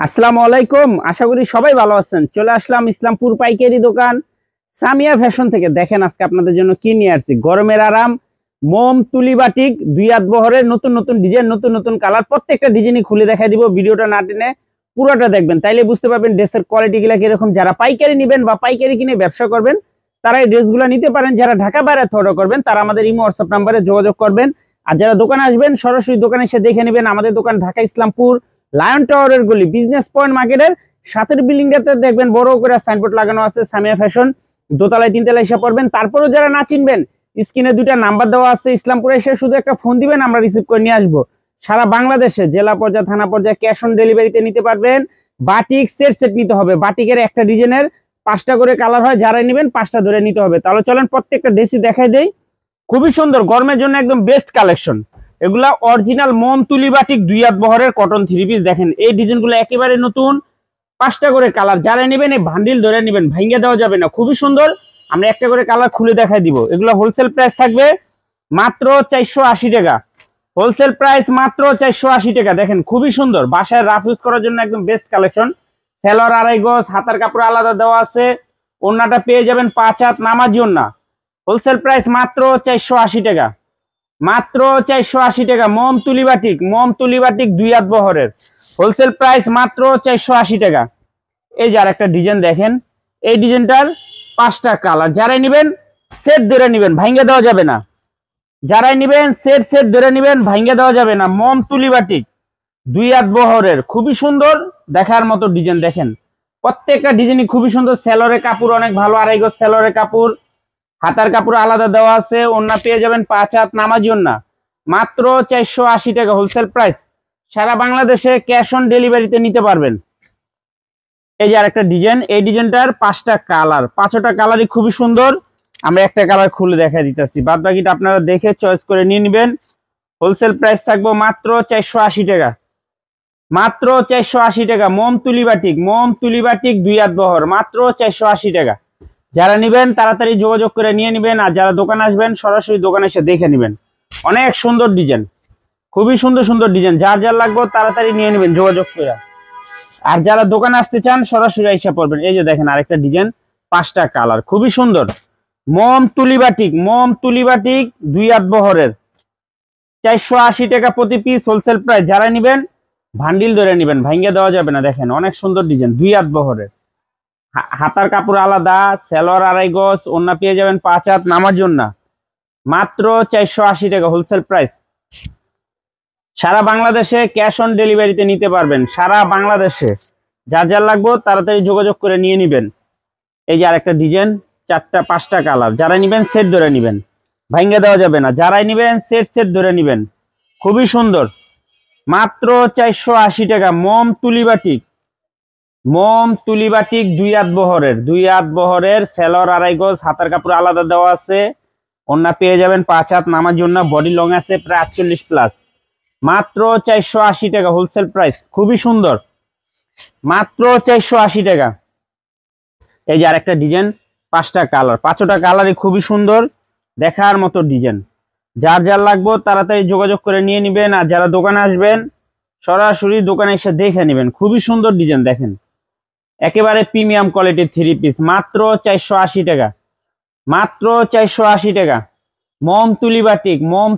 আসসালামু আলাইকুম। আশা করি সবাই ভালো আছেন। চলে আসলাম ইসলামপুর পাইকারি দোকান সামিয়া ফ্যাশন থেকে। দেখেন আজকে আপনাদের জন্য কি নিয়ে আসছি। গরমের আরাম মোম তুলি বাটিক দুই হাত বহরের নতুন নতুন ডিজাইন, নতুন নতুন কালার। প্রত্যেকটা ডিজাইনই খুলে দেখাই দিব। ভিডিওটা না টেনে পুরোটা দেখবেন, তাইলে বুঝতে পারবেন ড্রেসের কোয়ালিটি গুলা কিরকম। যারা পাইকারি নেবেন বা পাইকারি কিনে ব্যবসা করবেন তারা এই ড্রেসগুলো নিতে পারেন। যারা ঢাকা বাইরে অর্ডার করবেন তারা আমাদের ইমো হোয়াটসঅ্যাপ নাম্বারে যোগাযোগ করবেন। আর যারা দোকানে আসবেন সরাসরি দোকানে এসে দেখে নেবেন। আমাদের দোকান ঢাকা ইসলামপুর লায়ন টাওয়ারের গলি বিজনেস পয়েন্ট মার্কেটের সাথের বিল্ডিংটাতে দেখবেন বড় করে সাইনবোর্ড লাগানো আছে সামিয়া ফ্যাশন। দোতলায় তিনতলায় এসে পড়বেন। তারপরেও যারা না চিনবেন স্ক্রিনে দুইটা নাম্বার দেওয়া আছে। ইসলামপুরে এসে শুধু একটা ফোন দিবেন, আমরা রিসিভ করে নিয়ে আসবো। সারা বাংলাদেশে জেলা পর্যায়ে থানা পর্যায়ে ক্যাশ অন ডেলিভারিতে নিতে পারবেন। বাটিক সেট সেট নিতে হবে। বাটিকের একটা ডিজাইনের 5টা করে কালার হয়, যারাই নেবেন 5টা ধরে নিতে হবে। তাহলে চলেন প্রত্যেকটা ড্রেসই দেখাই দেই। খুবই সুন্দর, গরমের জন্য একদম বেস্ট কালেকশন। এগুলা অরিজিনাল মোম তুলি বাটিক দুই হাত বহরের কটন থ্রি পিস। দেখেন এই ডিজাইনগুলো একেবারে নতুন, 5টা করে কালার। যারা নেবেন এই বান্ডিল ধরে নেবেন, ভাঙ্গে দেওয়া যাবে না। খুবই সুন্দর, আমরা একটা করে কালার খুলে দেখাই দিব। এগুলো হোলসেল প্রাইস থাকবে মাত্র 480 টাকা। হোলসেল প্রাইস মাত্র 480 টাকা। দেখেন খুবই সুন্দর, বাসায় রাফ ইউজ করার জন্য একদম বেস্ট কালেকশন। সেলর 2.5 গজ, হাতার কাপড় আলাদা দেওয়া আছে। ওড়নাটা পেয়ে যাবেন 5 হাত নামাজি ওড়না। হোলসেল প্রাইস মাত্র 480 টাকা। মাত্র 480 টাকা। মোম তুলি বাটিক দুই হাত বহরের হোলসেল প্রাইস মাত্র 480 টাকা। এই যে আর একটা ডিজাইন দেখেন, এই ডিজাইনটার 5টা কালার। যারাই নেবেন সেট ধরে নেবেন, ভাঙ্গে দেওয়া যাবে না। যারাই নেবেন সেট সেট ধরে নেবেন, ভাঙ্গে দেওয়া যাবে না। মোম তুলি বাটিক দুই হাত বহরের খুবই সুন্দর দেখার মতো ডিজাইন। দেখেন প্রত্যেকটা ডিজাইনই খুবই সুন্দর। সেলরের কাপড় অনেক ভালো, 2.5 গজ সেলরের কাপড়, হাতার কাপড় আলাদা দেওয়া আছে। ওড়না পেয়ে যাবেন 5 হাত নামাজি ওড়না। মাত্র 480 টাকা হোলসেল প্রাইস। সারা বাংলাদেশে ক্যাশ অন ডেলিভারিতে নিতে পারবেন। এই যে আরেকটা ডিজাইন, এই ডিজাইনটার 5টা কালার, 5টা কালারই খুবই সুন্দর। আমরা একটা কালার খুলে দেখা দিতেছি, বাদ বাকিটা আপনারা দেখে চয়েস করে নিয়ে নেবেন। হোলসেল প্রাইস থাকবে মাত্র 480 টাকা। মাত্র 480 টাকা। মোম তুলি বাটিক দুই হাত বহর মাত্র 480 টাকা। যারা নেবেন তাড়াতাড়ি যোগাযোগ করে নিয়ে নেবেন। আর যারা দোকানে আসবেন সরাসরি দোকানে এসে দেখে নেবেন। অনেক সুন্দর ডিজাইন, খুবই সুন্দর সুন্দর ডিজাইন। যার যার লাগবে তাড়াতাড়ি নিয়ে নেবেন যোগাযোগ করে। আর যারা দোকানে আসতে চান সরাসরি এসে পড়বেন। এই যে দেখেন আরেকটা ডিজাইন, 5টা কালার, খুবই সুন্দর। মোম তুলি বাটিক দুই হাত বহরের 480 টাকা প্রতি পিস হোলসেল প্রাইস। যারা নেবেন ভান্ডিল ধরে নেবেন, ভাঙ্গে দেওয়া যাবে না। দেখেন অনেক সুন্দর ডিজাইন, দুই হাত বহরের, হাতার কাপড় আলাদা, সেলর 2.5 গজ, ওড়না পেয়ে যাবেন 5 হাত নামার জন্য। মাত্র 480 টাকা হোলসেল প্রাইস। সারা বাংলাদেশে ক্যাশ অন ডেলিভারিতে নিতে পারবেন। সারা বাংলাদেশে যার যার লাগবে তাড়াতাড়ি যোগাযোগ করে নিয়ে নেবেন। এই যে আরেকটা ডিজাইন, 5টা কালার। যারা নেবেন সেট ধরে নেবেন, ভাঙ্গে দেওয়া যাবে না। যারাই নেবেন সেট সেট ধরে নেবেন, খুবই সুন্দর। মাত্র 480 টাকা। মোম তুলি বাটিক দুই হাত বহরের সেলর 2.5 গজ, হাতার কাপড় আলাদা দেওয়া আছে। ওড়না পেয়ে যাবেন 5 হাত নামার জন্য। বডি লং আছে প্রায় 48 প্লাস। মাত্র 480 টাকা হোলসেল প্রাইস, খুবই সুন্দর। মাত্র 480 টাকা। এই যে আরেকটা ডিজাইন, 5টা কালার, 5টা কালারই খুবই সুন্দর দেখার মতো ডিজাইন। যার যার লাগবে তাড়াতাড়ি যোগাযোগ করে নিয়ে নেবেন। আর যারা দোকানে আসবেন সরাসরি দোকানে এসে দেখে নেবেন। খুবই সুন্দর ডিজাইন। দেখেন একেবারে প্রিমিয়াম কোয়ালিটির থ্রি পিস। মাত্র 480 টাকা। মাত্র 480 টাকা। মোম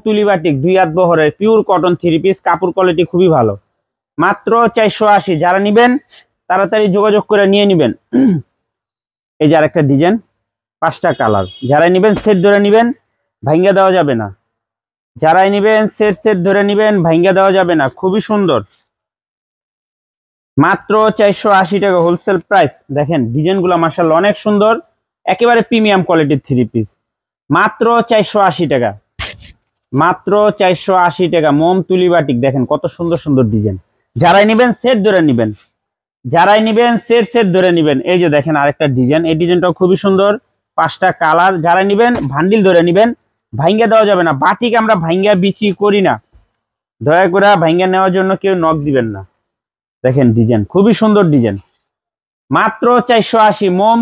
তুলি বাটিক দুই হাত বহরের পিওর কটন থ্রি পিস, কাপড় কোয়ালিটি খুবই ভালো। মাত্র 480। যারা নেবেন তাড়াতাড়ি যোগাযোগ করে নিয়ে নেবেন। এই যে আরেকটা ডিজাইন, 5টা কালার। যারাই নেবেন সেট ধরে নেবেন, ভাঙ্গা দেওয়া যাবে না। যারাই নেবেন সেট সেট ধরে নেবেন, ভাঙ্গা দেওয়া যাবে না। খুবই সুন্দর। মাত্র 480 টাকা হোলসেল প্রাইস। দেখেন ডিজাইনগুলো মাশাআল্লাহ অনেক সুন্দর, একেবারে প্রিমিয়াম কোয়ালিটির থ্রি পিস। মাত্র 480 টাকা। মাত্র 480 টাকা। মোম তুলি বাটিক দেখেন কত সুন্দর সুন্দর ডিজাইন। যারাই নেবেন সেট ধরে নেবেন, সেট ধরে নেবেন। এই যে দেখেন আরেকটা ডিজাইন, এই ডিজাইনটাও খুবই সুন্দর, 5টা কালার। যারা নেবেন ভান্ডিল ধরে নেবেন, ভাঙ্গা দেওয়া যাবে না। বাটিক আমরা ভাঙ্গা বিক্রি করি না, দয়া করে ভাঙ্গা নেওয়ার জন্য কেউ নক দিবেন না। দেখেন ডিজাইন খুবই সুন্দর ডিজাইন। মাত্র 480। মোম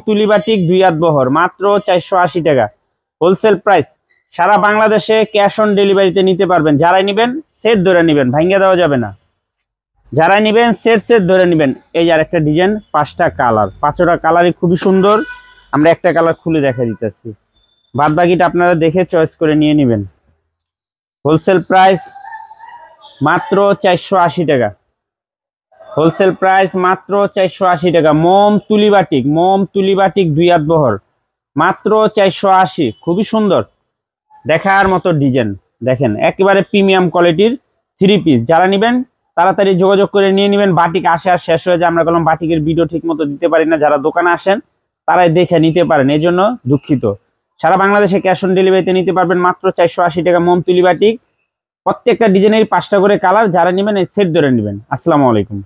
তুলি বাটিক দুই হাত বহর মাত্র 480 টাকা হোলসেল প্রাইস। সারা বাংলাদেশে ক্যাশ অন ডেলিভারিতে নিতে পারবেন। যারাই নেবেন সেট ধরে নেবেন, ভাঙ্গা দেওয়া যাবে না। যারা নেবেন সেট সেট ধরে নেবেন। এই যে আরেকটা ডিজাইন, 5টা কালার, 5টা কালারই খুবই সুন্দর। আমরা একটা কালার খুলে দেখা দিতেছি, বাদ বাকিটা আপনারা দেখে চয়েস করে নিয়ে নেবেন। হোলসেল প্রাইস মাত্র 480 টাকা। হোলসেল প্রাইস মাত্র 480 টাকা। মোম তুলি বাটিক 2 হাত বহর, মাত্র 480। খুবই সুন্দর, দেখার মতো ডিজাইন। দেখেন একেবারে প্রিমিয়াম কোয়ালিটির 3 পিস। যারা নেবেন তাড়াতাড়ি যোগাযোগ করে নিয়ে নেবেন। বাটিক আসে আর শেষ হয়ে যায়, আমরা বললাম বাটিকের ভিডিও ঠিক মতো দিতে পারি না। যারা দোকানে আসেন তারাই দেখে নিতে পারেন, এই জন্য দুঃখিত। সারা বাংলাদেশে ক্যাশ অন ডেলিভারিতে নিতে পারবেন মাত্র 480 টাকা। মোম তুলি বাটিক, প্রত্যেকটা ডিজাইনের 5টা করে কালার। যারা নেবেন এই সেট ধরে নেবেন। আসসালামু আলাইকুম।